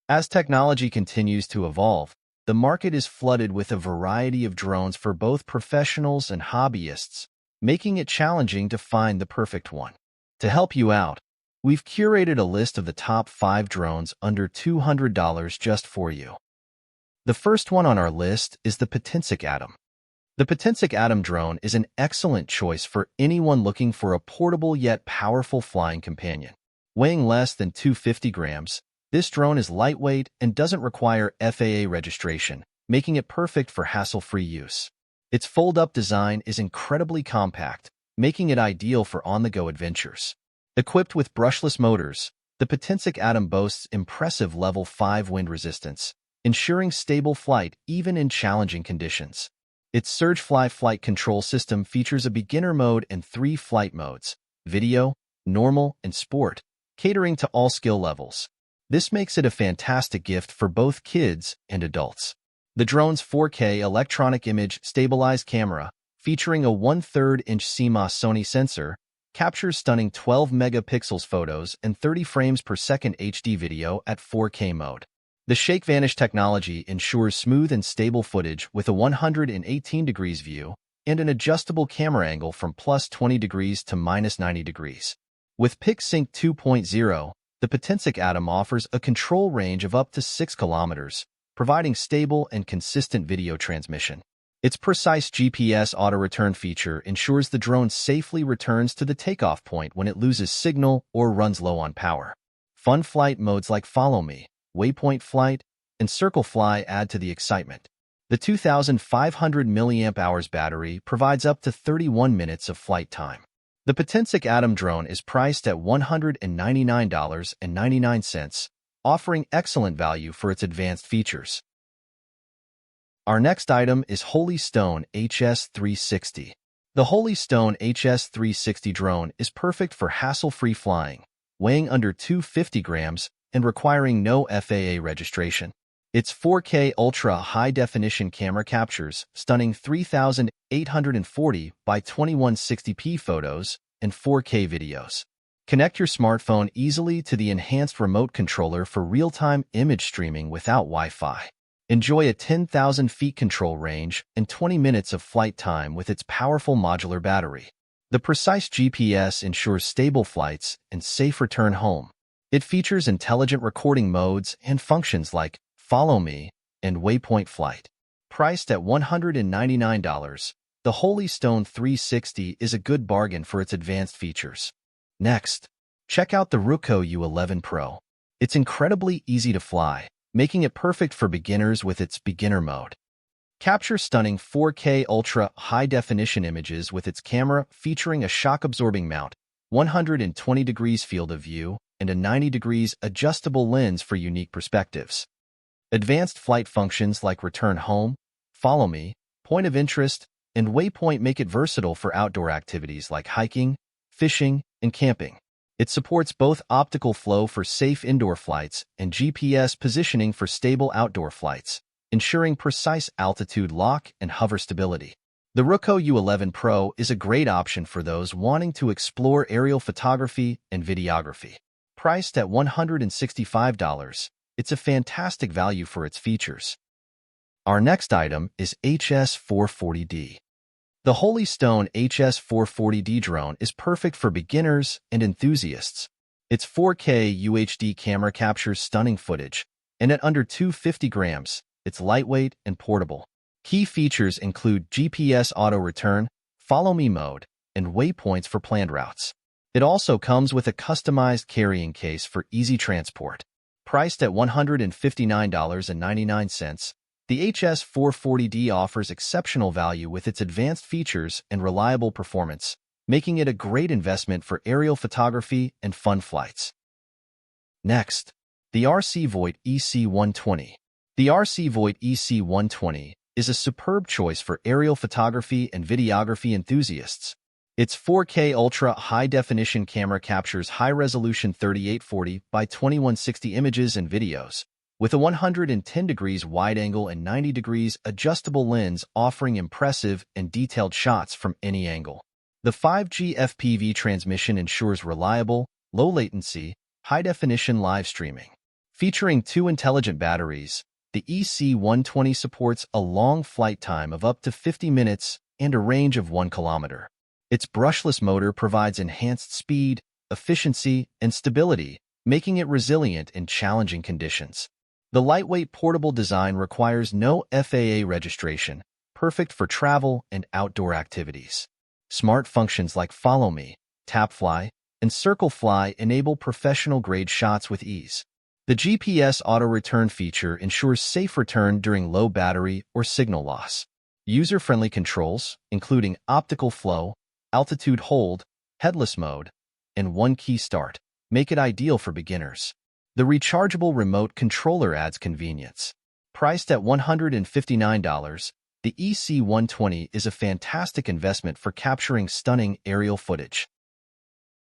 As technology continues to evolve, the market is flooded with a variety of drones for both professionals and hobbyists, making it challenging to find the perfect one. To help you out, we've curated a list of the top 5 drones under $200 just for you. The first one on our list is the Potensic ATOM. The Potensic ATOM drone is an excellent choice for anyone looking for a portable yet powerful flying companion. Weighing less than 250 grams, this drone is lightweight and doesn't require FAA registration, making it perfect for hassle-free use. Its fold-up design is incredibly compact, making it ideal for on-the-go adventures. Equipped with brushless motors, the Potensic ATOM boasts impressive level 5 wind resistance, ensuring stable flight even in challenging conditions. Its Surgefly flight control system features a beginner mode and 3 flight modes: video, normal, and sport, catering to all skill levels. This makes it a fantastic gift for both kids and adults. The drone's 4K electronic image stabilized camera, featuring a 1/3-inch CMOS Sony sensor, captures stunning 12 megapixels photos and 30 frames per second HD video at 4K mode. The Shake Vanish technology ensures smooth and stable footage with a 118 degrees view and an adjustable camera angle from +20 degrees to -90 degrees. With PicSync 2.0, the Potensic ATOM offers a control range of up to 6 kilometers, providing stable and consistent video transmission. Its precise GPS auto-return feature ensures the drone safely returns to the takeoff point when it loses signal or runs low on power. Fun flight modes like Follow Me, Waypoint Flight, and Circle Fly add to the excitement. The 2,500 mAh battery provides up to 31 minutes of flight time. The Potensic ATOM drone is priced at $199.99, offering excellent value for its advanced features. Our next item is Stone HS360. The Stone HS360 drone is perfect for hassle-free flying, weighing under 250 grams and requiring no FAA registration. Its 4K Ultra High-Definition camera captures stunning 3,840 by 2160p photos and 4K videos. Connect your smartphone easily to the enhanced remote controller for real-time image streaming without Wi-Fi. Enjoy a 10,000 feet control range and 20 minutes of flight time with its powerful modular battery. The precise GPS ensures stable flights and safe return home. It features intelligent recording modes and functions like Follow Me and Waypoint Flight. Priced at $199, the Stone 360 is a good bargain for its advanced features. Next, check out the Ruko U11PRO. It's incredibly easy to fly, making it perfect for beginners with its beginner mode. Capture stunning 4K Ultra High-Definition images with its camera featuring a shock-absorbing mount, 120 degrees field of view, and a 90 degrees adjustable lens for unique perspectives. Advanced flight functions like Return Home, Follow Me, Point of Interest, and Waypoint make it versatile for outdoor activities like hiking, fishing, and camping. It supports both optical flow for safe indoor flights and GPS positioning for stable outdoor flights, ensuring precise altitude lock and hover stability. The Ruko U11PRO is a great option for those wanting to explore aerial photography and videography. Priced at $165, it's a fantastic value for its features. Our next item is HS440D. The Stone HS440D drone is perfect for beginners and enthusiasts. Its 4K UHD camera captures stunning footage, and at under 250 grams, it's lightweight and portable. Key features include GPS auto-return, Follow Me mode, and waypoints for planned routes. It also comes with a customized carrying case for easy transport. Priced at $159.99, the HS440D offers exceptional value with its advanced features and reliable performance, making it a great investment for aerial photography and fun flights. Next, the Viot EC120. The Viot EC120 is a superb choice for aerial photography and videography enthusiasts. Its 4K Ultra High-Definition camera captures high-resolution 3840 by 2160 images and videos, with a 110 degrees wide-angle and 90 degrees adjustable lens offering impressive and detailed shots from any angle. The 5G FPV transmission ensures reliable, low-latency, high-definition live streaming. Featuring 2 intelligent batteries, the EC120 supports a long flight time of up to 50 minutes and a range of 1 kilometer. Its brushless motor provides enhanced speed, efficiency, and stability, making it resilient in challenging conditions. The lightweight portable design requires no FAA registration, perfect for travel and outdoor activities. Smart functions like Follow Me, Tap Fly, and Circle Fly enable professional-grade shots with ease. The GPS auto-return feature ensures safe return during low battery or signal loss. User-friendly controls, including optical flow, altitude hold, headless mode, and one-key start, make it ideal for beginners. The rechargeable remote controller adds convenience. Priced at $159, the EC120 is a fantastic investment for capturing stunning aerial footage.